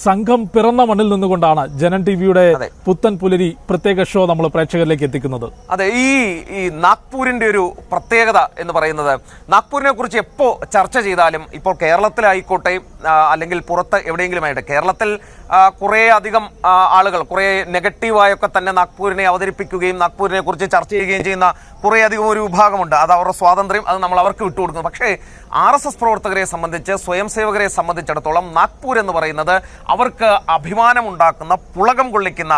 സംഘം പിറന്ന മണ്ണിൽ നിന്നുകൊണ്ടാണ് ജനൻ ടിവിയുടെ പുത്തൻ പുലരി പ്രത്യേക ഷോ നമ്മൾ പ്രേക്ഷകരിലേക്ക് എത്തിക്കുന്നത്. അതെ, ഈ നാഗ്പൂരിന്റെ ഒരു പ്രത്യേകത എന്ന് പറയുന്നത്, നാഗ്പൂരിനെ കുറിച്ച് എപ്പോൾ ചർച്ച ചെയ്താലും, ഇപ്പോൾ കേരളത്തിലായിക്കോട്ടെ അല്ലെങ്കിൽ പുറത്ത് എവിടെയെങ്കിലും ആയിട്ട്, കേരളത്തിൽ കുറേ അധികം ആളുകൾ കുറേ നെഗറ്റീവായൊക്കെ തന്നെ നാഗ്പൂരിനെ അവതരിപ്പിക്കുകയും നാഗ്പൂരിനെ കുറിച്ച് ചർച്ച ചെയ്യുകയും ചെയ്യുന്ന കുറേ അധികം ഒരു വിഭാഗമുണ്ട്. അത് അവരുടെ സ്വാതന്ത്ര്യം, അത് നമ്മൾ അവർക്ക് വിട്ടുകൊടുക്കുന്നു. പക്ഷേ RSS പ്രവർത്തകരെ സംബന്ധിച്ച്, സ്വയം സേവകരെ സംബന്ധിച്ചിടത്തോളം നാഗ്പൂർ എന്ന് പറയുന്നത് അവർക്ക് അഭിമാനമുണ്ടാക്കുന്ന, പുളകം കൊള്ളിക്കുന്ന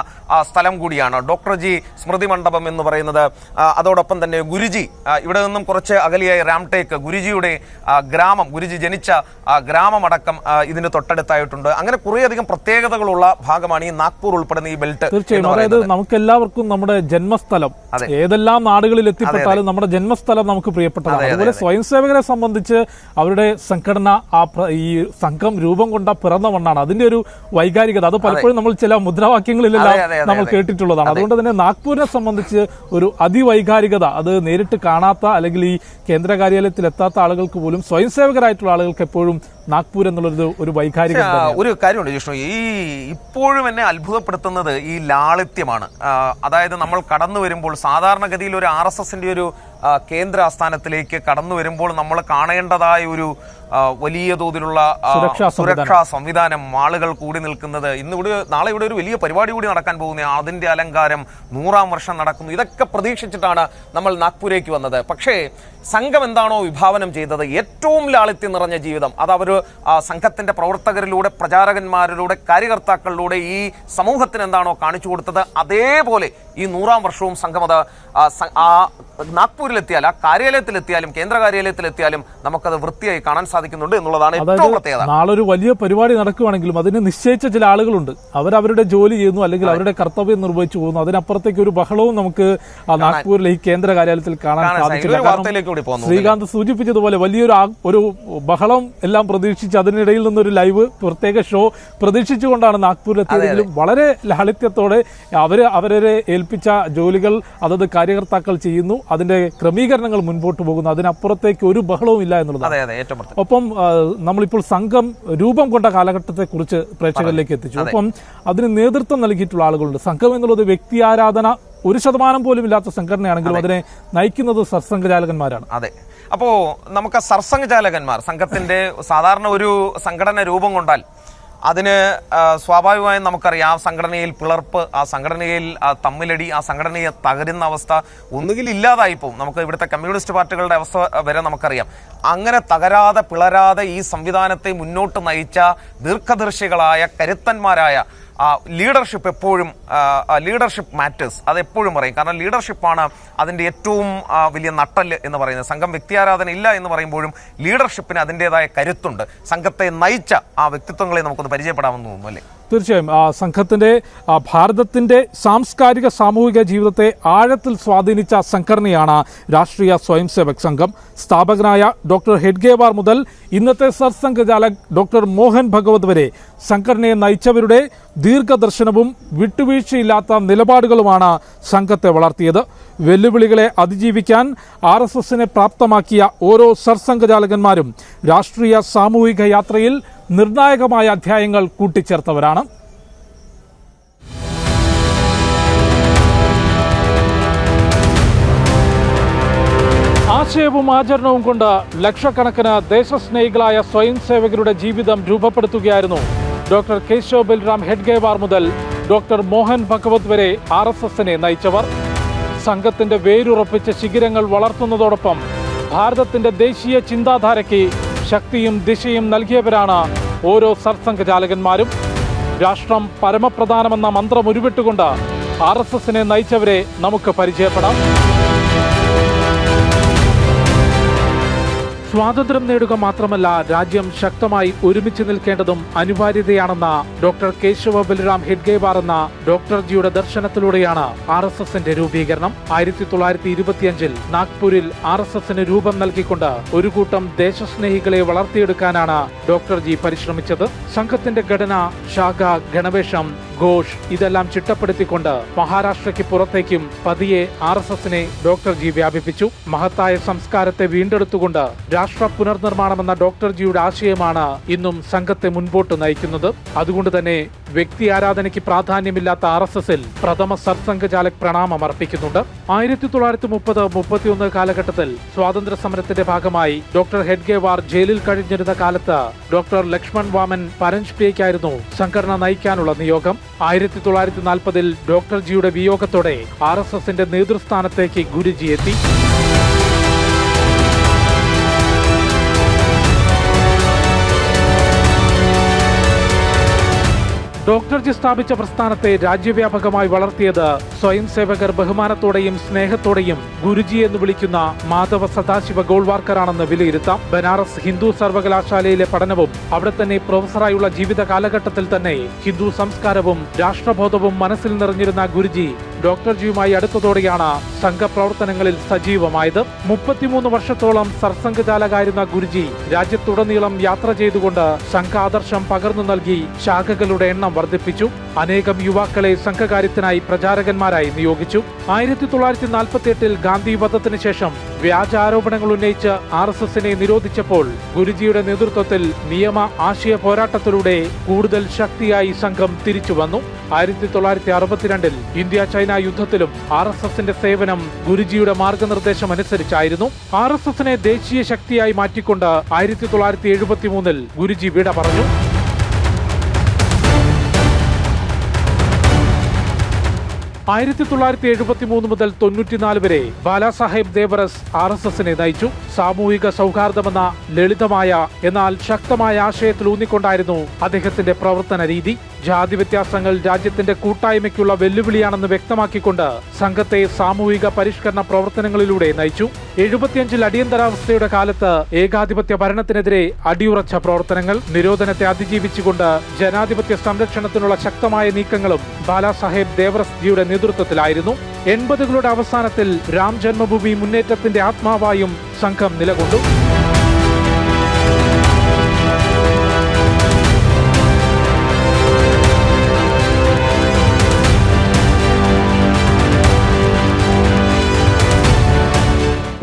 സ്ഥലം കൂടിയാണ്. ഡോക്ടർ ജി സ്മൃതി മണ്ഡപം എന്ന് പറയുന്നത്, അതോടൊപ്പം തന്നെ ഗുരുജി, ഇവിടെ നിന്നും കുറച്ച് അകലെയായി രാംടേക്ക്, ഗുരുജിയുടെ ഗ്രാമം, ഗുരുജി ജനിച്ച ഗ്രാമമടക്കം ഇതിന് തൊട്ടടുത്തായിട്ടുണ്ട്. അങ്ങനെ കുറേയധികം പ്രത്യേകതകളുള്ള ഭാഗമാണ് ഈ നാഗ്പൂർ ഉൾപ്പെടുന്ന ഈ ബെൽറ്റ്. തീർച്ചയായും, അതായത് നമുക്ക് എല്ലാവർക്കും നമ്മുടെ ജന്മസ്ഥലം, ഏതെല്ലാം നാടുകളിൽ എത്തിപ്പെട്ടാലും നമ്മുടെ ജന്മസ്ഥലം നമുക്ക് പ്രിയപ്പെട്ടതാണ്. അതുപോലെ സ്വയം സേവകരെ സംബന്ധിച്ച് അവരുടെ സംഘടന, ഈ സംഘം രൂപം കൊണ്ട പിറന്ന മണ്ണാണ്. അതിന്റെ ഒരു വൈകാരികത അത് പലപ്പോഴും നമ്മൾ ചില മുദ്രാവാക്യങ്ങളിലെല്ലാം നമ്മൾ കേട്ടിട്ടുള്ളതാണ്. അതുകൊണ്ട് തന്നെ നാഗ്പൂരിനെ സംബന്ധിച്ച് ഒരു അതിവൈകാരികത, അത് നേരിട്ട് കാണാത്ത അല്ലെങ്കിൽ ഈ കേന്ദ്ര കാര്യാലയത്തിൽ എത്താത്ത ആളുകൾക്ക് പോലും, സ്വയം സേവകരായിട്ടുള്ള ആളുകൾക്ക് എപ്പോഴും നാഗ്പൂർ എന്നുള്ളത് ഒരു വൈകാരിക ഒരു കാര്യമുണ്ട് ജിഷ്ണു. ഇപ്പോഴും എന്നെ അത്ഭുതപ്പെടുത്തുന്നത് ഈ ലാളിത്യമാണ്. അതായത് നമ്മൾ കടന്നു വരുമ്പോൾ, സാധാരണഗതിയിൽ ഒരു RSSന്റെ ഒരു കേന്ദ്ര ആസ്ഥാനത്തിലേക്ക് കടന്നു വരുമ്പോൾ നമ്മൾ കാണേണ്ടതായ ഒരു വലിയ തോതിലുള്ള സുരക്ഷാ സംവിധാനം, ആളുകൾ കൂടി നിൽക്കുന്നത്, നാളെ ഇവിടെ ഒരു വലിയ പരിപാടി കൂടി നടക്കാൻ പോകുന്ന, അതിന്റെ അലങ്കാരം, 100ാം വർഷം നടക്കുന്നു, ഇതൊക്കെ പ്രതീക്ഷിച്ചിട്ടാണ് നമ്മൾ നാഗ്പൂരേക്ക് വന്നത്. പക്ഷേ സംഘം എന്താണോ വിഭാവനം ചെയ്തത്, ഏറ്റവും ലാളിത്യം നിറഞ്ഞ ജീവിതം, അത് അവർ സംഘത്തിന്റെ പ്രവർത്തകരിലൂടെ, പ്രചാരകന്മാരിലൂടെ, കാര്യകർത്താക്കളിലൂടെ ഈ സമൂഹത്തിന് എന്താണോ കാണിച്ചു കൊടുത്തത്, അതേപോലെ ഈ 100ാം വർഷവും സംഘം അത് നാഗ്പൂരിലെത്തിയാൽ, ആ കാര്യാലയത്തിലെത്തിയാലും കേന്ദ്ര കാര്യാലയത്തിലെത്തിയാലും നമുക്കത് വൃത്തിയായി കാണാൻ സാധിക്കുന്നുണ്ട് എന്നുള്ളതാണ് ഏറ്റവും പ്രത്യേകത. നാളെ ഒരു വലിയ പരിപാടി നടക്കുകയാണെങ്കിലും അതിന് നിശ്ചയിച്ച ചില ആളുകളുണ്ട്, അവരവരുടെ ജോലി ചെയ്യുന്നു അല്ലെങ്കിൽ അവരുടെ കർത്തവ്യം നിർവഹിച്ചു പോകുന്നു. അതിനപ്പുറത്തേക്ക് ഒരു ബഹളവും നമുക്ക് നാഗ്പൂരിലെ ഈ കേന്ദ്ര കാര്യാലയത്തിൽ കാണാൻ സാധിച്ചില്ല. ശ്രീകാന്ത് സൂചിപ്പിച്ചതുപോലെ വലിയൊരു ബഹളം എല്ലാം പ്രതീക്ഷിച്ച്, അതിനിടയിൽ നിന്നൊരു ലൈവ് പ്രത്യേക ഷോ പ്രതീക്ഷിച്ചുകൊണ്ടാണ് നാഗ്പൂരിലെത്തിയതെങ്കിലും വളരെ ലാളിത്യത്തോടെ അവരെ ഏൽപ്പിച്ച ജോലികൾ അതത് കാര്യകർത്താക്കൾ ചെയ്യുന്നു, അതിന്റെ ക്രമീകരണങ്ങൾ മുൻപോട്ട് പോകുന്നു. അതിനപ്പുറത്തേക്ക് ഒരു ബഹളവും ഇല്ല എന്നുള്ളതാണ്. ഒപ്പം നമ്മളിപ്പോൾ സംഘം രൂപം കൊണ്ട കാലഘട്ടത്തെ കുറിച്ച് പ്രേക്ഷകരിലേക്ക് എത്തിച്ചു. ഒപ്പം അതിന് നേതൃത്വം നൽകിയിട്ടുള്ള ആളുകളുണ്ട്. സംഘം എന്നുള്ളത് വ്യക്തി ആരാധന 1% പോലും ഇല്ലാത്ത സംഘടനയാണെങ്കിലും അതിനെ നയിക്കുന്നത് സർസംഘചാലകന്മാരാണ്. അതെ, അപ്പോ നമുക്ക് സർസംഘചാലകന്മാർ, സംഘത്തിന്റെ സാധാരണ ഒരു സംഘടന രൂപം കൊണ്ടാൽ അതിന് സ്വാഭാവികമായും നമുക്കറിയാം, ആ സംഘടനയിൽ പിളർപ്പ്, ആ സംഘടനയിൽ തമ്മിലടി, ആ സംഘടനയെ തകരുന്ന അവസ്ഥ ഒന്നുകിൽ ഇല്ലാതായിപ്പോവും. നമുക്ക് ഇവിടുത്തെ കമ്മ്യൂണിസ്റ്റ് പാർട്ടികളുടെ അവസ്ഥ വരെ നമുക്കറിയാം. അങ്ങനെ തകരാതെ, പിളരാതെ ഈ സംവിധാനത്തെ മുന്നോട്ട് നയിച്ച ദീർഘദർശികളായ, കരുത്തന്മാരായ ലീഡർഷിപ്പ്, എപ്പോഴും ലീഡർഷിപ്പ് മാറ്റേഴ്സ്, അതെപ്പോഴും പറയും. കാരണം ലീഡർഷിപ്പാണ് അതിൻ്റെ ഏറ്റവും വലിയ നട്ടല് എന്ന് പറയുന്നത്. സംഘം വ്യക്തിയാരാധന ഇല്ല എന്ന് പറയുമ്പോഴും ലീഡർഷിപ്പിന് അതിൻ്റെതായ കരുത്തുണ്ട്. സംഘത്തെ നയിച്ച ആ വ്യക്തിത്വങ്ങളെ നമുക്കൊന്ന് പരിചയപ്പെടാമെന്ന് തോന്നുന്നു, അല്ലേ? തീർച്ചയായും, സംഘത്തിന്റെ ഭാരതത്തിന്റെ സാംസ്കാരിക സാമൂഹിക ജീവിതത്തെ ആഴത്തിൽ സ്വാധീനിച്ച സംഘടനയാണ് രാഷ്ട്രീയ സ്വയം സേവക് സംഘം. സ്ഥാപകനായ ഡോക്ടർ ഹെഡ്ഗേവാർ മുതൽ ഇന്നത്തെ സർസംഘചാലക് ഡോക്ടർ മോഹൻ ഭഗവത് വരെ സംഘടനയെ നയിച്ചവരുടെ ദീർഘദർശനവും വിട്ടുവീഴ്ചയില്ലാത്ത നിലപാടുകളുമാണ് സംഘത്തെ വളർത്തിയത്. വെല്ലുവിളികളെ അതിജീവിക്കാൻ RSSനെ പ്രാപ്തമാക്കിയ ഓരോ സർസംഘചാലകന്മാരും രാഷ്ട്രീയ സാമൂഹിക യാത്രയിൽ നിർണായകമായ അധ്യായങ്ങൾ കൂട്ടിച്ചേർത്തവരാണ്. ആശയവും ആചരണവും കൊണ്ട് ലക്ഷക്കണക്കിന് ദേശസ്നേഹികളായ സ്വയം സേവകരുടെ ജീവിതം രൂപപ്പെടുത്തുകയായിരുന്നു ഡോക്ടർ കേശവ് ബൽറാം ഹെഡ്ഗേവാർ മുതൽ ഡോക്ടർ മോഹൻ ഭഗവത് വരെ RSSനെ നയിച്ചവർ. സംഘത്തിന്റെ വേരുറപ്പിച്ച ശിഖിരങ്ങൾ വളർത്തുന്നതോടൊപ്പം ഭാരതത്തിന്റെ ദേശീയ ചിന്താധാരയ്ക്ക് ശക്തിയും ദിശയും നൽകിയവരാണ് ഓരോ സർസംഘചാലകന്മാരും. രാഷ്ട്രം പരമപ്രധാനമെന്ന മന്ത്രം ഉരുവിട്ടുകൊണ്ട് RSSനെ നയിച്ചവരെ നമുക്ക് പരിചയപ്പെടാം. സ്വാതന്ത്ര്യം നേടുക മാത്രമല്ല, രാജ്യം ശക്തമായി ഒരുമിച്ച് നിൽക്കേണ്ടതും അനിവാര്യതയാണെന്ന ഡോക്ടർ കേശവ ബൽറാം ഹെഡ്ഗേവാർ എന്ന ഡോക്ടർജിയുടെ ദർശനത്തിലൂടെയാണ് RSSന്റെ രൂപീകരണം. 1925 നാഗ്പൂരിൽ RSSന് രൂപം നൽകിക്കൊണ്ട് ഒരു കൂട്ടം ദേശസ്നേഹികളെ വളർത്തിയെടുക്കാനാണ് ഡോക്ടർജി പരിശ്രമിച്ചത്. സംഘത്തിന്റെ ഘടന, ശാഖ, ഗണവേഷം, ഘോഷ് ഇതെല്ലാം ചിട്ടപ്പെടുത്തിക്കൊണ്ട് മഹാരാഷ്ട്രയ്ക്ക് പുറത്തേക്കും പതിയെ RSSനെ ഡോക്ടർ ജി വ്യാപിപ്പിച്ചു. മഹത്തായ സംസ്കാരത്തെ വീണ്ടെടുത്തുകൊണ്ട് രാഷ്ട്ര പുനർനിർമ്മാണമെന്ന ഡോക്ടർ ജിയുടെ ആശയമാണ് ഇന്നും സംഘത്തെ മുൻപോട്ട് നയിക്കുന്നത്. അതുകൊണ്ട് തന്നെ വ്യക്തി ആരാധനയ്ക്ക് പ്രാധാന്യമില്ലാത്ത RSSൽ പ്രഥമ സർസംഘചാലക് പ്രണാമം അർപ്പിക്കുന്നുണ്ട്. 1930-31 കാലഘട്ടത്തിൽ സ്വാതന്ത്ര്യ സമരത്തിന്റെ ഭാഗമായി ഡോക്ടർ ഹെഡ്ഗേവാർ ജയിലിൽ കഴിഞ്ഞിരുന്ന കാലത്ത് ഡോക്ടർ ലക്ഷ്മൺ വാമൻ പരഞ്ച്പേയ്ക്കായിരുന്നു സംഘടന നയിക്കാനുള്ള നിയോഗം. 1940-ൽ ഡോക്ടർ ജിയുടെ വിയോഗത്തോടെ RSSന്റെ നേതൃസ്ഥാനത്തേക്ക് ഗുരുജി എത്തി. ഡോക്ടർ ജി സ്ഥാപിച്ച പ്രസ്ഥാനത്തെ രാജ്യവ്യാപകമായി വളർത്തിയത് സ്വയം സേവകർ ബഹുമാനത്തോടെയും സ്നേഹത്തോടെയും ഗുരുജി എന്ന് വിളിക്കുന്ന മാധവ സദാശിവ ഗോൾവാർക്കറാണെന്ന് വിലയിരുത്താം. ബനാറസ് ഹിന്ദു സർവകലാശാലയിലെ പഠനവും അവിടെ തന്നെ പ്രൊഫസറായുള്ള ജീവിത കാലഘട്ടത്തിൽ തന്നെ ഹിന്ദു സംസ്കാരവും രാഷ്ട്രബോധവും മനസ്സിൽ നിറഞ്ഞിരുന്ന ഗുരുജി ഡോക്ടർ ജിയുമായി അടുത്തതോടെയാണ് സംഘപ്രവർത്തനങ്ങളിൽ സജീവമായത്. 33 വർഷത്തോളം സർസംഘചാലകായിരുന്ന ഗുരുജി രാജ്യത്തുടനീളം യാത്ര ചെയ്തുകൊണ്ട് സംഘാദർശം പകർന്നു നൽകി ശാഖകളുടെ എണ്ണം വർദ്ധിപ്പിച്ചു. അനേകം യുവാക്കളെ സംഘകാര്യത്തിനായി പ്രചാരകന്മാരായി നിയോഗിച്ചു. 1948-ൽ ഗാന്ധി വധത്തിന് ശേഷം വ്യാജ ആരോപണങ്ങൾ ഉന്നയിച്ച് RSSനെ നിരോധിച്ചപ്പോൾ ഗുരുജിയുടെ നേതൃത്വത്തിൽ നിയമ ആശയ പോരാട്ടത്തിലൂടെ കൂടുതൽ ശക്തിയായി സംഘം തിരിച്ചു വന്നു. 1962-ൽ ഇന്ത്യ ചൈന യുദ്ധത്തിലും RSSന്റെ സേവനം ഗുരുജിയുടെ മാർഗനിർദ്ദേശം അനുസരിച്ചായിരുന്നു. RSSനെ ദേശീയ ശക്തിയായി മാറ്റിക്കൊണ്ട് 1973-ൽ ഗുരുജി വിട പറഞ്ഞു. 1973 മുതൽ 94 വരെ ബാലാസാഹേബ് ദേവറസ് RSSനെ നയിച്ചു. സാമൂഹിക സൗഹാർദ്ദമെന്ന ലളിതമായ എന്നാൽ ശക്തമായ ആശയത്തിൽ ഊന്നിക്കൊണ്ടായിരുന്നു അദ്ദേഹത്തിന്റെ പ്രവർത്തന രീതി. ജാതി വ്യത്യാസങ്ങൾ രാജ്യത്തിന്റെ കൂട്ടായ്മയ്ക്കുള്ള വെല്ലുവിളിയാണെന്ന് വ്യക്തമാക്കിക്കൊണ്ട് സംഘത്തെ സാമൂഹിക പരിഷ്കരണ പ്രവർത്തനങ്ങളിലൂടെ നയിച്ചു. 75-ൽ അടിയന്തരാവസ്ഥയുടെ കാലത്ത് ഏകാധിപത്യ ഭരണത്തിനെതിരെ അടിയുറച്ച പ്രവർത്തനങ്ങൾ, നിരോധനത്തെ അതിജീവിച്ചുകൊണ്ട് ജനാധിപത്യ സംരക്ഷണത്തിനുള്ള ശക്തമായ നീക്കങ്ങളും ബാലാസാഹേബ് ദേവറസ് ജിയുടെ നേതൃത്വത്തിലായിരുന്നു. 80കളുടെ അവസാനത്തിൽ രാം ജന്മഭൂമി മുന്നേറ്റത്തിന്റെ ആത്മാവായും സംഘം നിലകൊണ്ടു.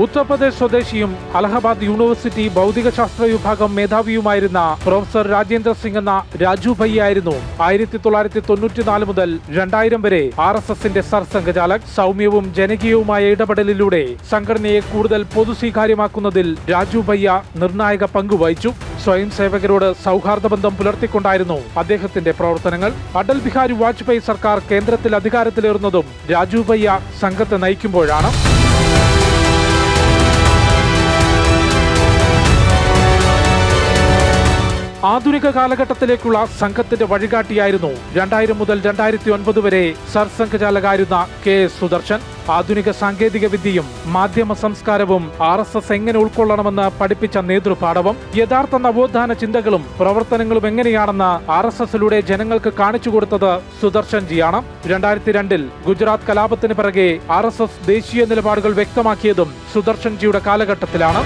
ഉത്തർപ്രദേശ് സ്വദേശിയും അലഹബാദ് യൂണിവേഴ്സിറ്റി ഭൗതികശാസ്ത്ര വിഭാഗം മേധാവിയുമായിരുന്ന പ്രൊഫസർ രാജേന്ദ്ര സിംഗ് എന്ന രാജു ഭയ്യായിരുന്നു 1994 മുതൽ 2000 വരെ RSSന്റെ സർസംഘചാലക്. സൗമ്യവും ജനകീയവുമായ ഇടപെടലിലൂടെ സംഘടനയെ കൂടുതൽ പൊതുസ്വീകാര്യമാക്കുന്നതിൽ രാജു ഭയ്യ നിർണായക പങ്കുവഹിച്ചു. സ്വയം സേവകരോട് സൗഹാർദ്ദ ബന്ധം പുലർത്തിക്കൊണ്ടായിരുന്നു അദ്ദേഹത്തിന്റെ പ്രവർത്തനങ്ങൾ. അടൽ ബിഹാരി വാജ്പേയി സർക്കാർ കേന്ദ്രത്തിൽ അധികാരത്തിലേറുന്നതും രാജു ഭയ്യ സംഘത്തെ നയിക്കുമ്പോഴാണ്. ആധുനിക കാലഘട്ടത്തിലേക്കുള്ള സംഘത്തിന്റെ വഴികാട്ടിയായിരുന്നു 2000 മുതൽ 2009 വരെ സർസംഘചാലകായിരുന്ന KS സുദർശൻ. ആധുനിക സാങ്കേതിക വിദ്യയും മാധ്യമ സംസ്കാരവും RSS എങ്ങനെ ഉൾക്കൊള്ളണമെന്ന് പഠിപ്പിച്ച നേതൃപാഠവും, യഥാർത്ഥ നവോത്ഥാന ചിന്തകളും പ്രവർത്തനങ്ങളും എങ്ങനെയാണെന്ന് RSSലൂടെ ജനങ്ങൾക്ക് കാണിച്ചു കൊടുത്തത് സുദർശൻ ജിയാണ്. 2002-ൽ ഗുജറാത്ത് കലാപത്തിന് പിറകെ RSS ദേശീയ നിലപാടുകൾ വ്യക്തമാക്കിയതും സുദർശൻ ജിയുടെ കാലഘട്ടത്തിലാണ്.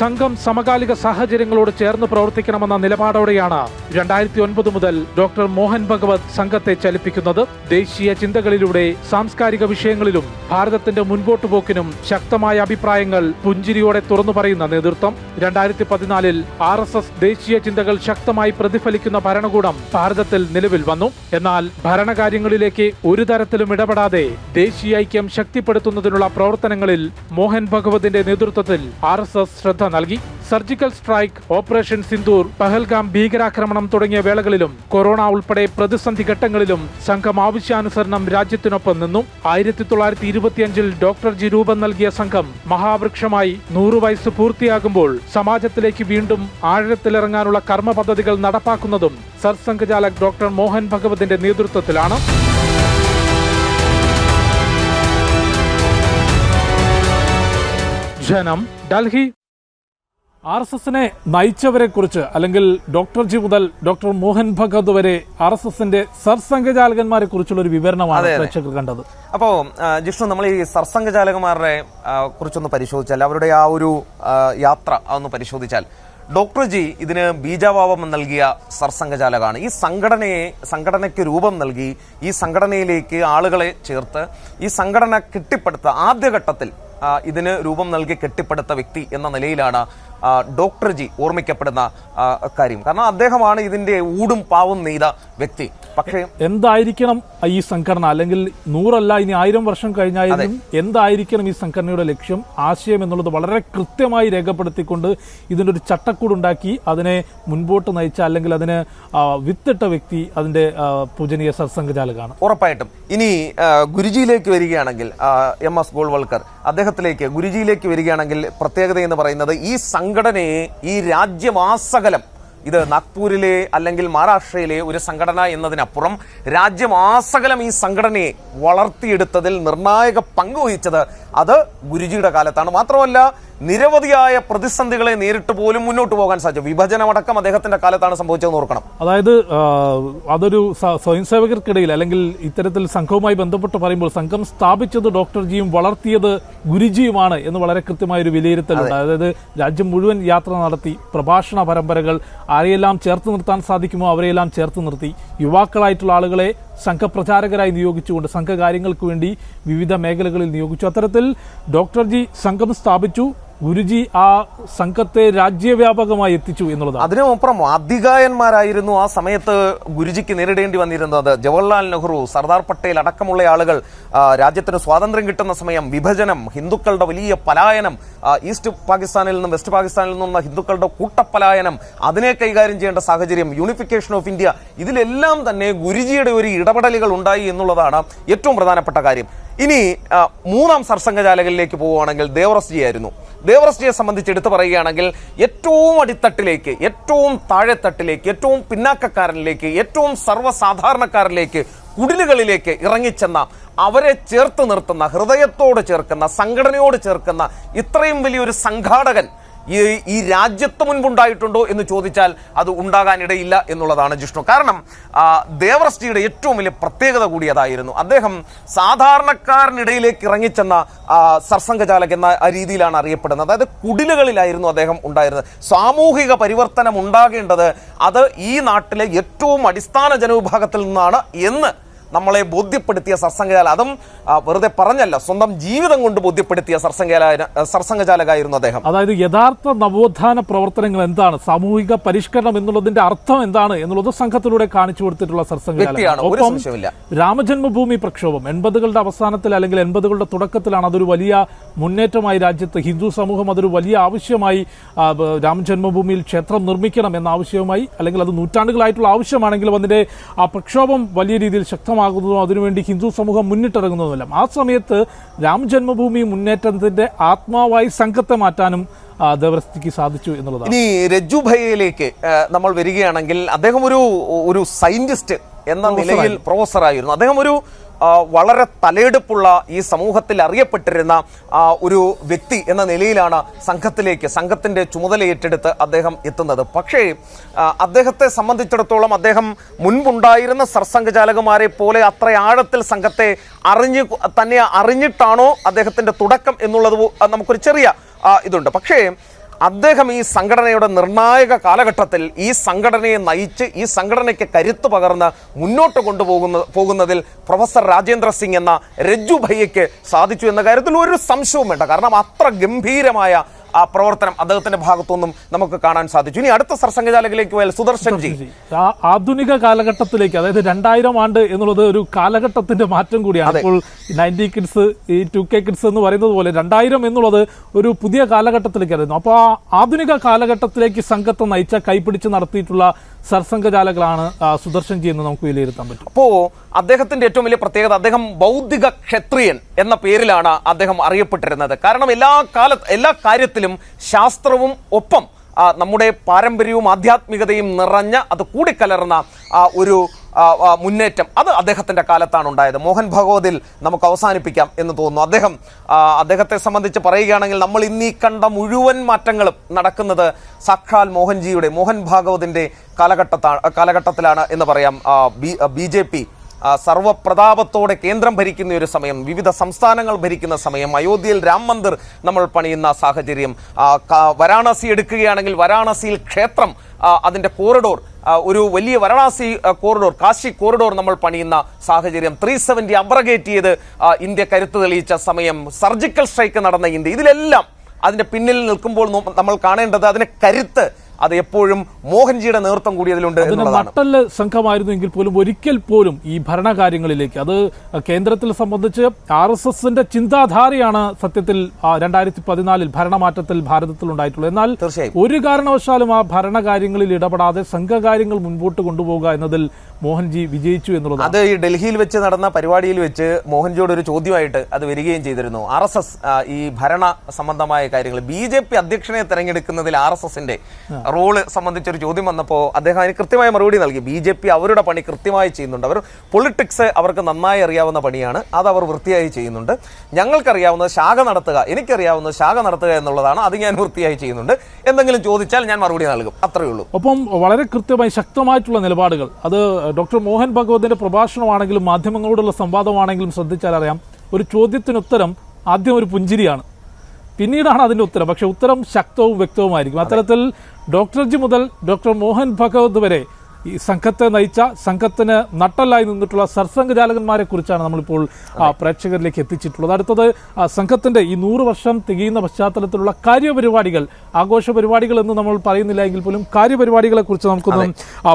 സംഘം സമകാലിക സാഹചര്യങ്ങളോട് ചേർന്ന് പ്രവർത്തിക്കണമെന്ന നിലപാടോടെയാണ് 2009 മുതൽ ഡോക്ടർ മോഹൻ ഭഗവത് സംഘത്തെ ചലിപ്പിക്കുന്നത്. ദേശീയ ചിന്തകളിലൂടെ സാംസ്കാരിക വിഷയങ്ങളിലും ഭാരതത്തിന്റെ മുൻപോട്ടുപോക്കിനും ശക്തമായ അഭിപ്രായങ്ങൾ പുഞ്ചിരിയോടെ തുറന്നു പറയുന്ന നേതൃത്വം. 2014-ൽ RSS ദേശീയ ചിന്തകൾ ശക്തമായി പ്രതിഫലിക്കുന്ന ഭരണകൂടം ഭാരതത്തിൽ നിലവിൽ വന്നു. എന്നാൽ ഭരണകാര്യങ്ങളിലേക്ക് ഒരു തരത്തിലും ഇടപെടാതെ ദേശീയ ഐക്യം ശക്തിപ്പെടുത്തുന്നതിനുള്ള പ്രവർത്തനങ്ങളിൽ മോഹൻ ഭഗവതിന്റെ നേതൃത്വത്തിൽ RSS ശ്രദ്ധ നൽകി. Surgical strike, operation Sindoor, Pahalgam ഭീകരാക്രമണം തുടങ്ങിയ വേളകളിലും കൊറോണ ഉൾപ്പെടെ പ്രതിസന്ധി ഘട്ടങ്ങളിലും സംഘം ആവശ്യാനുസരണം രാജ്യത്തിനൊപ്പം നിന്നു. 1925-ൽ ഡോക്ടർ ജി രൂപം നൽകിയ സംഘം മഹാവൃക്ഷമായി 100 വയസ്സ് പൂർത്തിയാകുമ്പോൾ സമാജത്തിലേക്ക് വീണ്ടും ആഴത്തിലിറങ്ങാനുള്ള കർമ്മ പദ്ധതികൾ നടപ്പാക്കുന്നതും സർസംഘചാലക് ഡോക്ടർ മോഹൻ ഭഗവതിന്റെ നേതൃത്വത്തിലാണ്. ജനം, ഡൽഹി. RSSനെ നയിച്ചവരെ കുറിച്ച് അല്ലെങ്കിൽ ഡോക്ടർ ജി മുതൽ ഡോക്ടർ മോഹൻ ഭഗത് വരെ RSSന്റെ സർസംഘചാലകന്മാരെ കുറിച്ചുള്ള ഒരു വിവരണമാണ് പ്രേക്ഷകർ കണ്ടത്. അപ്പോൾ ജിഷ്ണു, നമ്മൾ ഈ സർസംഘചാലകന്മാരെ കുറിച്ചൊന്ന് പരിശോധിച്ചാൽ, അവരുടെ ആ ഒരു യാത്ര അതൊന്ന് പരിശോധിച്ചാൽ, ഡോക്ടർ ജി ഇതിന് ബീജാവാപം നൽകിയ സർസംഘചാലകമാണ്. ഈ സംഘടനയ്ക്ക് രൂപം നൽകി ഈ സംഘടനയിലേക്ക് ആളുകളെ ചേർത്ത് ഈ സംഘടന കെട്ടിപ്പടുത്ത ആദ്യഘട്ടത്തിൽ ഇതിന് രൂപം നൽകി കെട്ടിപ്പടുത്ത വ്യക്തി എന്ന നിലയിലാണ് ഡോക്ടർ ജി ഓർമ്മിക്കപ്പെടുന്ന കാര്യം. കാരണം അദ്ദേഹമാണ് ഇതിന്റെ ഊടും പാവും നെയ്ത വ്യക്തി. പക്ഷേ എന്തായിരിക്കണം ഈ സംഘടന, അല്ലെങ്കിൽ 100 അല്ല ഇനി 1000 വർഷം കഴിഞ്ഞാലും എന്തായിരിക്കണം ഈ സംഘടനയുടെ ലക്ഷ്യം, ആശയം എന്നുള്ളത് വളരെ കൃത്യമായി രേഖപ്പെടുത്തിക്കൊണ്ട് ഇതിന്റെ ഒരു ചട്ടക്കൂടുണ്ടാക്കി അതിനെ മുൻപോട്ട് നയിച്ച അല്ലെങ്കിൽ അതിന് വിത്തിട്ട വ്യക്തി അതിന്റെ പൂജനീയ സർസംഘചാലകമാണ്. ഉറപ്പായിട്ടും. ഇനി ഗുരുജിയിലേക്ക് വരികയാണെങ്കിൽ, MS ഗോൾവൽക്കർ അദ്ദേഹത്തിലേക്ക് ഗുരുജിയിലേക്ക് വരികയാണെങ്കിൽ പ്രത്യേകത എന്ന് പറയുന്നത്, ഈ സംഘടനയെ ഈ രാജ്യമാസകലം, ഇത് നാഗ്പൂരിലെ അല്ലെങ്കിൽ മഹാരാഷ്ട്രയിലെ ഒരു സംഘടന എന്നതിനപ്പുറം രാജ്യമാസകലം ഈ സംഘടനയെ വളർത്തിയെടുത്തതിൽ നിർണായക പങ്കുവഹിച്ചത് അത് ഗുരുജിയുടെ കാലത്താണ്. മാത്രമല്ല നിരവധിയായ പ്രതിസന്ധികളെ നേരിട്ട് പോലും മുന്നോട്ട് പോകാൻ സാധിച്ചു. വിഭജനമടക്കം അദ്ദേഹത്തിന്റെ കാലത്താണ് സംഭവിച്ചതെന്ന് ഓർക്കണം. അതായത് അതൊരു സ്വയം സേവകർക്കിടയിൽ അല്ലെങ്കിൽ ഇത്തരത്തിൽ സംഘവുമായി ബന്ധപ്പെട്ട് പറയുമ്പോൾ സംഘം സ്ഥാപിച്ചത് ഡോക്ടർ ജിയും വളർത്തിയത് ഗുരുജിയുമാണ് എന്ന് വളരെ കൃത്യമായ ഒരു വിലയിരുത്തലുണ്ട്. അതായത് രാജ്യം മുഴുവൻ യാത്ര നടത്തി, പ്രഭാഷണ പരമ്പരകൾ, ആരെയെല്ലാം ചേർത്ത് നിർത്താൻ സാധിക്കുമോ അവരെയെല്ലാം ചേർത്ത് നിർത്തി, യുവാക്കളായിട്ടുള്ള ആളുകളെ സംഘപ്രചാരകരായി നിയോഗിച്ചുകൊണ്ട് സംഘകാര്യങ്ങൾക്ക് വേണ്ടി വിവിധ മേഖലകളിൽ നിയോഗിച്ചു. അത്തരത്തിൽ ഡോക്ടർ ജി സംഘം സ്ഥാപിച്ചു, ഗുരുജി ആ സംഘത്തെ രാജ്യവ്യാപകമായി എത്തിച്ചു എന്നുള്ളതാണ്. അതിനുമപ്പുറം അധികായന്മാരായിരുന്നു ആ സമയത്ത് ഗുരുജിക്ക് നേരിടേണ്ടി വന്നിരുന്നത്. ജവഹർലാൽ നെഹ്റു, സർദാർ പട്ടേൽ അടക്കമുള്ള ആളുകൾ രാജ്യത്തിന് സ്വാതന്ത്ര്യം കിട്ടുന്ന സമയം, വിഭജനം, ഹിന്ദുക്കളുടെ വലിയ പലായനം, ഈസ്റ്റ് പാകിസ്ഥാനിൽ നിന്നും വെസ്റ്റ് പാകിസ്ഥാനിൽ നിന്നുള്ള ഹിന്ദുക്കളുടെ കൂട്ടപ്പലായനം, അതിനെ കൈകാര്യം ചെയ്യേണ്ട സാഹചര്യം, യൂണിഫിക്കേഷൻ ഓഫ് ഇന്ത്യ, ഇതിലെല്ലാം തന്നെ ഗുരുജിയുടെ ഒരു ഇടപെടലുകൾ ഉണ്ടായി എന്നുള്ളതാണ് ഏറ്റവും പ്രധാനപ്പെട്ട കാര്യം. ഇനി മൂന്നാം സർസംഘചാലകരിലേക്ക് പോവുകയാണെങ്കിൽ ദേവറസ് ജി ആയിരുന്നു. ദേവറസ് ജിയെ സംബന്ധിച്ച് എടുത്തു പറയുകയാണെങ്കിൽ ഏറ്റവും അടിത്തട്ടിലേക്ക്, ഏറ്റവും താഴെത്തട്ടിലേക്ക്, ഏറ്റവും പിന്നാക്കക്കാരനിലേക്ക്, ഏറ്റവും സർവ്വസാധാരണക്കാരിലേക്ക്, കുടിലുകളിലേക്ക് ഇറങ്ങിച്ചെന്ന, അവരെ ചേർത്ത് നിർത്തുന്ന, ഹൃദയത്തോട് ചേർക്കുന്ന, സംഘടനയോട് ചേർക്കുന്ന ഇത്രയും വലിയൊരു സംഘാടകൻ ഈ രാജ്യത്ത് മുൻപുണ്ടായിട്ടുണ്ടോ എന്ന് ചോദിച്ചാൽ അത് ഉണ്ടാകാനിടയില്ല എന്നുള്ളതാണ് ജിഷ്ണു. കാരണം ദേവറസ് ജിയുടെ ഏറ്റവും വലിയ പ്രത്യേകത കൂടി അതായിരുന്നു. അദ്ദേഹം സാധാരണക്കാരനിടയിലേക്ക് ഇറങ്ങിച്ചെന്ന സർസംഘചാലക് എന്ന രീതിയിലാണ് അറിയപ്പെടുന്നത്. അതായത് കുടിലുകളിലായിരുന്നു അദ്ദേഹം ഉണ്ടായിരുന്നത്. സാമൂഹിക പരിവർത്തനം ഉണ്ടാകേണ്ടത് അത് ഈ നാട്ടിലെ ഏറ്റവും അടിസ്ഥാന ജനവിഭാഗത്തിൽ നിന്നാണ് എന്ന് നമ്മളെ ബോധ്യപ്പെടുത്തിയ സർസംഘചാലക, അതും വെറുതെ പറഞ്ഞല്ല, സ്വന്തം ജീവിതം കൊണ്ട് ബോധ്യപ്പെടുത്തിയ സർസംഘചാലകായിരുന്നു അദ്ദേഹം. അതായത് യഥാർത്ഥ നവോത്ഥാന പ്രവർത്തനങ്ങൾ എന്താണ്, സാമൂഹിക പരിഷ്കരണം എന്നുള്ളതിന്റെ അർത്ഥം എന്താണ് എന്നുള്ളത് സംഘത്തിലൂടെ കാണിച്ചു കൊടുത്തിട്ടുള്ള സർസംഘചാലക. രാമജന്മഭൂമി പ്രക്ഷോഭം 80കളുടെ അവസാനത്തിൽ അല്ലെങ്കിൽ 80കളുടെ തുടക്കത്തിലാണ് അതൊരു വലിയ മുന്നേറ്റമായി രാജ്യത്ത് ഹിന്ദു സമൂഹം അതൊരു വലിയ ആവശ്യമായി, രാമജന്മഭൂമിയിൽ ക്ഷേത്രം നിർമ്മിക്കണം എന്ന ആവശ്യവുമായി, അല്ലെങ്കിൽ അത് നൂറ്റാണ്ടുകളായിട്ടുള്ള ആവശ്യമാണെങ്കിലും അതിന്റെ ആ പ്രക്ഷോഭം വലിയ രീതിയിൽ ശക്തമായി അതിനുവേണ്ടി ഹിന്ദു സമൂഹം മുന്നിട്ടിറങ്ങുന്നതുമല്ല. ആ സമയത്ത് രാമജന്മഭൂമി മുന്നേറ്റത്തിന്റെ ആത്മാവായി സംഘത്തെ മാറ്റാനും ദേവറസ്ജിക്ക് സാധിച്ചു എന്നുള്ളതാണ്. ഇനി രജ്ജുഭയിലേക്ക് നമ്മൾ വരികയാണെങ്കിൽ, അദ്ദേഹം ഒരു സയന്റിസ്റ്റ് എന്ന നിലയിൽ പ്രൊഫസറായിരുന്നു. അദ്ദേഹം ഒരു വളരെ തലയെടുപ്പുള്ള ഈ സമൂഹത്തിൽ അറിയപ്പെട്ടിരുന്ന ഒരു വ്യക്തി എന്ന നിലയിലാണ് സംഘത്തിന്റെ ചുമതല ഏറ്റെടുത്ത് അദ്ദേഹം എത്തുന്നത്. പക്ഷേ അദ്ദേഹത്തെ സംബന്ധിച്ചിടത്തോളം അദ്ദേഹം മുൻപുണ്ടായിരുന്ന സർസംഘചാലകന്മാരെ പോലെ അത്ര ആഴത്തിൽ സംഘത്തെ അറിഞ്ഞിട്ടാണോ അദ്ദേഹത്തിന്റെ തുടക്കം എന്നുള്ളത് നമുക്കൊരു ചെറിയ ഇതുണ്ട്. പക്ഷേ അദ്ദേഹം ഈ സംഘടനയുടെ നിർണായക കാലഘട്ടത്തിൽ ഈ സംഘടനയെ നയിച്ച് ഈ സംഘടനയ്ക്ക് കരുത്ത് പകർന്ന് മുന്നോട്ട് പോകുന്നതിൽ പ്രൊഫസർ രാജേന്ദ്ര സിംഗ് എന്ന രജ്ജു ഭയ്യയ്ക്ക് സാധിച്ചു എന്ന കാര്യത്തിൽ ഒരു സംശയവും വേണ്ട. കാരണം അത്ര ഗംഭീരമായ ആ പ്രവർത്തനം അദ്ദേഹത്തിന്റെ ഭാഗത്തുനിന്നും നമുക്ക് കാണാൻ സാധിച്ചു. ഇനി അടുത്ത സർസംഘചാലകിലേക്ക് പോയാൽ സുദർശൻ ജി. ആധുനിക കാലഘട്ടത്തിലേക്ക്, അതായത് 2000 ആണ്ട് എന്നുള്ളത് ഒരു കാലഘട്ടത്തിന്റെ മാറ്റം കൂടിയാണ്. ഇപ്പോൾ 90 കിഡ്സ്, ഈ 2K കിഡ്സ് എന്ന് പറയുന്നത് പോലെ 2000 എന്നുള്ളത് ഒരു പുതിയ കാലഘട്ടത്തിലേക്കായിരുന്നു. അപ്പോൾ ആ ആധുനിക കാലഘട്ടത്തിലേക്ക് സംഘത്തെ നയിച്ച, കൈപിടിച്ച് നടത്തിയിട്ടുള്ള സർസംഘചാലകളാണ് സുദർശൻ ജി എന്ന് നമുക്ക് വിലയിരുത്താൻ പറ്റും. അപ്പോ അദ്ദേഹത്തിന്റെ ഏറ്റവും വലിയ പ്രത്യേകത, അദ്ദേഹം ബൗദ്ധിക ക്ഷത്രിയൻ എന്ന പേരിലാണ് അദ്ദേഹം അറിയപ്പെട്ടിരുന്നത്. കാരണം എല്ലാ കാര്യത്തിലും ശാസ്ത്രവും ഒപ്പം നമ്മുടെ പാരമ്പര്യവും ആധ്യാത്മികതയും നിറഞ്ഞ, അത് കൂടിക്കലർന്ന ഒരു മുന്നേറ്റം അത് അദ്ദേഹത്തിന്റെ കാലത്താണ് ഉണ്ടായത്. മോഹൻ ഭഗവതിൽ നമുക്ക് അവസാനിപ്പിക്കാം എന്ന് തോന്നുന്നു. അദ്ദേഹത്തെ സംബന്ധിച്ച് പറയുകയാണെങ്കിൽ നമ്മൾ ഇന്നീ കണ്ട മുഴുവൻ മാറ്റങ്ങളും നടക്കുന്നത് സാക്ഷാൽ മോഹൻ ഭാഗവതിന്റെ കാലഘട്ടത്തിലാണ് എന്ന് പറയാം. BJP സർവപ്രതാപത്തോടെ കേന്ദ്രം ഭരിക്കുന്ന ഒരു സമയം, വിവിധ സംസ്ഥാനങ്ങൾ ഭരിക്കുന്ന സമയം, അയോധ്യയിൽ രാം മന്ദിർ നമ്മൾ പണിയുന്ന സാഹചര്യം, വാരാണസി എടുക്കുകയാണെങ്കിൽ വാരാണസിയിൽ ക്ഷേത്രം, അതിൻ്റെ കോറിഡോർ, ഒരു വലിയ വാരണാസി കോറിഡോർ, കാശി കോറിഡോർ നമ്മൾ പണിയുന്ന സാഹചര്യം, 370 അബ്രഗേറ്റ് ചെയ്ത് ഇന്ത്യ കരുത്ത് തെളിയിച്ച സമയം, സർജിക്കൽ സ്ട്രൈക്ക് നടന്ന ഇന്ത്യ, ഇതിലെല്ലാം അതിൻ്റെ പിന്നിൽ നിൽക്കുമ്പോൾ നമ്മൾ കാണേണ്ടത് അതിനെ കരുത്ത് അത് എപ്പോഴും മോഹൻജിയുടെ നേതൃത്വം കൂടി അതിലുണ്ട്. നട്ടല് സംഘമായിരുന്നെങ്കിൽ പോലും ഒരിക്കൽ പോലും ഈ ഭരണകാര്യങ്ങളിലേക്ക്, അത് കേന്ദ്രത്തിൽ സംബന്ധിച്ച് RSSന്റെ ചിന്താധാരയാണ് സത്യത്തിൽ 2014 ഭരണമാറ്റത്തിൽ ഭാരതത്തിൽ ഉണ്ടായിട്ടുള്ളത്. എന്നാൽ ഒരു കാരണവശാലും ആ ഭരണകാര്യങ്ങളിൽ ഇടപെടാതെ സംഘകാര്യങ്ങൾ മുൻപോട്ട് കൊണ്ടുപോകുക എന്നതിൽ മോഹൻജി വിജയിച്ചു എന്നുള്ളത്. അത് ഈ ഡൽഹിയിൽ വെച്ച് നടന്ന പരിപാടിയിൽ വെച്ച് മോഹൻജിയോട് ഒരു ചോദ്യമായിട്ട് അത് വരികയും ചെയ്തിരുന്നു. RSS ഈ ഭരണ സംബന്ധമായ കാര്യങ്ങൾ, BJP അധ്യക്ഷനെ തെരഞ്ഞെടുക്കുന്നതിൽ RSSന്റെ റോള് സംബന്ധിച്ചൊരു ചോദ്യം വന്നപ്പോൾ അദ്ദേഹം അതിന് കൃത്യമായ മറുപടി നൽകി. BJP അവരുടെ പണി കൃത്യമായി ചെയ്യുന്നുണ്ട്. അവർ പൊളിറ്റിക്സ് അവർക്ക് നന്നായി അറിയാവുന്ന പണിയാണ്, അത് അവർ വൃത്തിയായി ചെയ്യുന്നുണ്ട്. ഞങ്ങൾക്കറിയാവുന്നത് ശാഖ നടത്തുക, എനിക്കറിയാവുന്നത് ശാഖ നടത്തുക എന്നുള്ളതാണ്, അത് ഞാൻ വൃത്തിയായി ചെയ്യുന്നുണ്ട്. എന്തെങ്കിലും ചോദിച്ചാൽ ഞാൻ മറുപടി നൽകും, അത്രയേ ഉള്ളൂ. ഒപ്പം വളരെ കൃത്യമായി ശക്തമായിട്ടുള്ള നിലപാടുകൾ, അത് ഡോക്ടർ മോഹൻ ഭഗവതിന്റെ പ്രഭാഷണമാണെങ്കിലും മാധ്യമങ്ങളോടുള്ള സംവാദമാണെങ്കിലും ശ്രദ്ധിച്ചാൽ അറിയാം, ഒരു ചോദ്യത്തിനുത്തരം ആദ്യം ഒരു പുഞ്ചിരിയാണ്, പിന്നീടാണ് അതിന്റെ ഉത്തരം. പക്ഷെ ഉത്തരം ശക്തവും വ്യക്തവുമായിരിക്കും. അത്തരത്തിൽ ഡോക്ടർജി മുതൽ ഡോക്ടർ മോഹൻ ഭഗവത് വരെ ഈ സംഘത്തെ നയിച്ച, സംഘത്തിന് നട്ടല്ലായി നിന്നിട്ടുള്ള സർസംഘചാലകന്മാരെ കുറിച്ചാണ് നമ്മളിപ്പോൾ പ്രേക്ഷകരിലേക്ക് എത്തിച്ചിട്ടുള്ളത്. അടുത്തത് സംഘത്തിന്റെ ഈ 100 വർഷം തികയുന്ന പശ്ചാത്തലത്തിലുള്ള കാര്യപരിപാടികൾ, ആഘോഷ പരിപാടികൾ എന്ന് നമ്മൾ പറയുന്നില്ല എങ്കിൽ പോലും കാര്യപരിപാടികളെ കുറിച്ച് നമുക്കൊന്ന്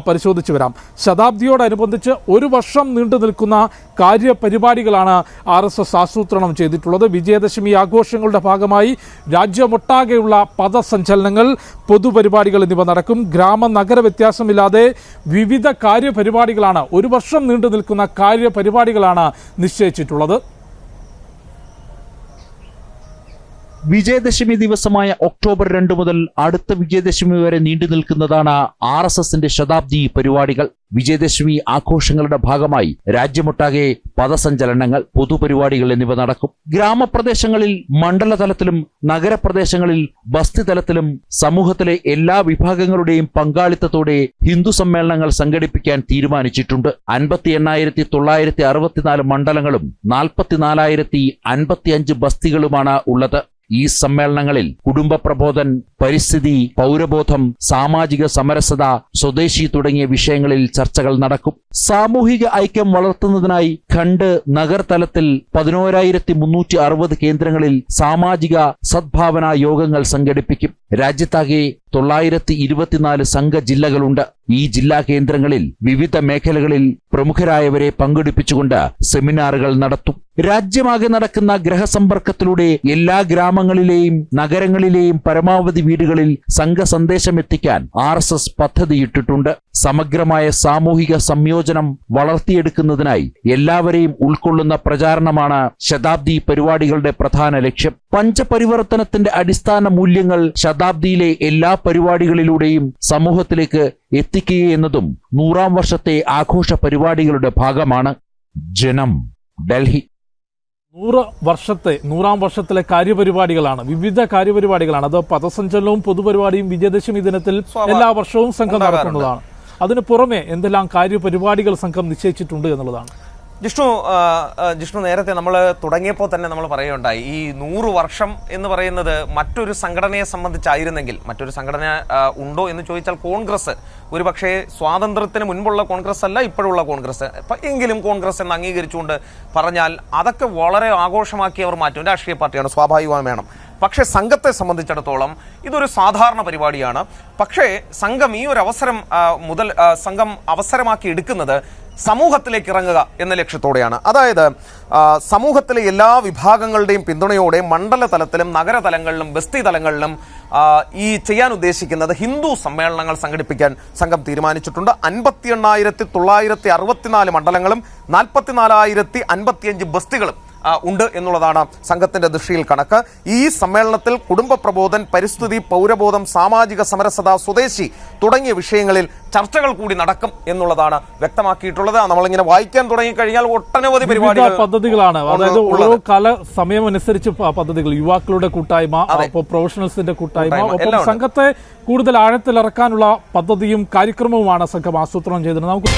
പരിശോധിച്ചു വരാം. ശതാബ്ദിയോടനുബന്ധിച്ച് 1 വർഷം നീണ്ടു നിൽക്കുന്ന കാര്യപരിപാടികളാണ് RSS ആസൂത്രണം ചെയ്തിട്ടുള്ളത്. വിജയദശമി ആഘോഷങ്ങളുടെ ഭാഗമായി രാജ്യമൊട്ടാകെയുള്ള പദസഞ്ചലനങ്ങൾ, പൊതുപരിപാടികൾ എന്നിവ നടക്കും. ഗ്രാമ നഗര വ്യത്യാസമില്ലാതെ വിവിധ കാര്യപരിപാടികളാണ്, 1 വർഷം നീണ്ടു നിൽക്കുന്ന കാര്യപരിപാടികളാണ് നിശ്ചയിച്ചിട്ടുള്ളത്. വിജയദശമി ദിവസമായ ഒക്ടോബർ 2 മുതൽ അടുത്ത വിജയദശമി വരെ നീണ്ടു നിൽക്കുന്നതാണ് RSSന്റെ ശതാബ്ദി പരിപാടികൾ. വിജയദശമി ആഘോഷങ്ങളുടെ ഭാഗമായി രാജ്യമൊട്ടാകെ പദസഞ്ചലനങ്ങൾ, പൊതുപരിപാടികൾ എന്നിവ നടക്കും. ഗ്രാമപ്രദേശങ്ങളിൽ മണ്ഡലതലത്തിലും നഗരപ്രദേശങ്ങളിൽ ബസ്തി തലത്തിലും സമൂഹത്തിലെ എല്ലാ വിഭാഗങ്ങളുടെയും പങ്കാളിത്തത്തോടെ ഹിന്ദു സമ്മേളനങ്ങൾ സംഘടിപ്പിക്കാൻ തീരുമാനിച്ചിട്ടുണ്ട്. 58,964 മണ്ഡലങ്ങളും 44,055 ബസ്തികളുമാണ് ഉള്ളത്. ഈ സമ്മേളനങ്ങളിൽ കുടുംബ പ്രബോധൻ, പരിസ്ഥിതി, പൗരബോധം, സാമാജിക സമരസത, സ്വദേശി തുടങ്ങിയ വിഷയങ്ങളിൽ ചർച്ചകൾ നടക്കും. സാമൂഹിക ഐക്യം വളർത്തുന്നതിനായി ഖണ്ഡ് നഗർ തലത്തിൽ 11,360 കേന്ദ്രങ്ങളിൽ സാമാജിക സദ്ഭാവന യോഗങ്ങൾ സംഘടിപ്പിക്കും. രാജ്യത്താകെ 924 സംഘ ജില്ലകളുണ്ട്. ഈ ജില്ലാ കേന്ദ്രങ്ങളിൽ വിവിധ മേഖലകളിൽ പ്രമുഖരായവരെ പങ്കെടുപ്പിച്ചുകൊണ്ട് സെമിനാറുകൾ നടത്തും. രാജ്യമാകെ നടക്കുന്ന ഗ്രഹസമ്പർക്കത്തിലൂടെ എല്ലാ ഗ്രാമങ്ങളിലെയും നഗരങ്ങളിലെയും പരമാവധി വീടുകളിൽ സംഘ സന്ദേശം എത്തിക്കാൻ RSS പദ്ധതിയിട്ടിട്ടുണ്ട്. സമഗ്രമായ സാമൂഹിക സംയോജനം വളർത്തിയെടുക്കുന്നതിനായി എല്ലാവരെയും ഉൾക്കൊള്ളുന്ന പ്രചാരണമാണ് ശതാബ്ദി പരിപാടികളുടെ പ്രധാന ലക്ഷ്യം. പഞ്ചപരിവർത്തനത്തിന്റെ അടിസ്ഥാന മൂല്യങ്ങൾ ശതാബ്ദിയിലെ എല്ലാ പരിപാടികളിലൂടെയും സമൂഹത്തിലേക്ക് എത്തിക്കുകയെന്നതും 100ാം വർഷത്തെ ആഘോഷ പരിപാടികളുടെ ഭാഗമാണ്. ജനം, ഡൽഹി. 100ാം വർഷത്തിലെ കാര്യപരിപാടികളാണ്, വിവിധ കാര്യപരിപാടികളാണ്. അത് പദസഞ്ചലനവും പൊതുപരിപാടിയും വിജയദശമി ദിനത്തിൽ എല്ലാ വർഷവും സംഘം നടക്കുന്നതാണ്. അതിനു പുറമെ എന്തെല്ലാം കാര്യപരിപാടികൾ സംഘം നിശ്ചയിച്ചിട്ടുണ്ട് എന്നുള്ളതാണ്. ജിഷ്ണു നേരത്തെ നമ്മൾ തുടങ്ങിയപ്പോൾ തന്നെ നമ്മൾ പറയുകയുണ്ടായി, ഈ 100 വർഷം എന്ന് പറയുന്നത് മറ്റൊരു സംഘടനയെ സംബന്ധിച്ചായിരുന്നെങ്കിൽ, മറ്റൊരു സംഘടന ഉണ്ടോ എന്ന് ചോദിച്ചാൽ കോൺഗ്രസ് ഒരുപക്ഷെ സ്വാതന്ത്ര്യത്തിന് മുൻപുള്ള കോൺഗ്രസ് അല്ല ഇപ്പോഴുള്ള കോൺഗ്രസ്, എങ്കിലും കോൺഗ്രസ് എന്ന് അംഗീകരിച്ചുകൊണ്ട് പറഞ്ഞാൽ അതൊക്കെ വളരെ ആഘോഷമാക്കി അവർ മാറ്റും. രാഷ്ട്രീയ പാർട്ടിയാണ്, സ്വാഭാവികമായി വേണം. പക്ഷേ സംഘത്തെ സംബന്ധിച്ചിടത്തോളം ഇതൊരു സാധാരണ പരിപാടിയാണ്. പക്ഷേ സംഘം ഈ ഒരു അവസരം മുതൽ സംഘം അവസരമാക്കി എടുക്കുന്നത് സമൂഹത്തിലേക്ക് ഇറങ്ങുക എന്ന ലക്ഷ്യത്തോടെയാണ്. അതായത് സമൂഹത്തിലെ എല്ലാ വിഭാഗങ്ങളുടെയും പിന്തുണയോടെ മണ്ഡല തലത്തിലും നഗരതലങ്ങളിലും ബസ്തി തലങ്ങളിലും ഈ ചെയ്യാൻ ഉദ്ദേശിക്കുന്നത് ഹിന്ദു സമ്മേളനങ്ങൾ സംഘടിപ്പിക്കാൻ സംഘം തീരുമാനിച്ചിട്ടുണ്ട്. 58,964 മണ്ഡലങ്ങളും 44,055 ബസ്തികളും ഉണ്ട് എന്നുള്ളതാണ് സംഘത്തിന്റെ ദൃഷ്ടിയിൽ കണക്ക്. ഈ സമ്മേളനത്തിൽ കുടുംബ പ്രബോധൻ, പരിസ്ഥിതി, പൗരബോധം, സാമാജിക സമരസത, സ്വദേശി തുടങ്ങിയ വിഷയങ്ങളിൽ ചർച്ചകൾ കൂടി നടക്കും എന്നുള്ളതാണ് വ്യക്തമാക്കിയിട്ടുള്ളത്. നമ്മളിങ്ങനെ വായിക്കാൻ തുടങ്ങിക്കഴിഞ്ഞാൽ ഒട്ടനവധി പദ്ധതികളാണ്. അതായത് ഓരോ കാല സമയമനുസരിച്ച് പദ്ധതികൾ, യുവാക്കളുടെ കൂട്ടായ്മ, പ്രൊഫഷണൽസിന്റെ കൂട്ടായ്മ, ഒപ്പം സംഘത്തെ കൂടുതൽ ആഴത്തിലിറക്കാനുള്ള പദ്ധതിയും കാര്യക്രമവുമാണ് സംഘം ആസൂത്രണം ചെയ്തത്. നമുക്ക്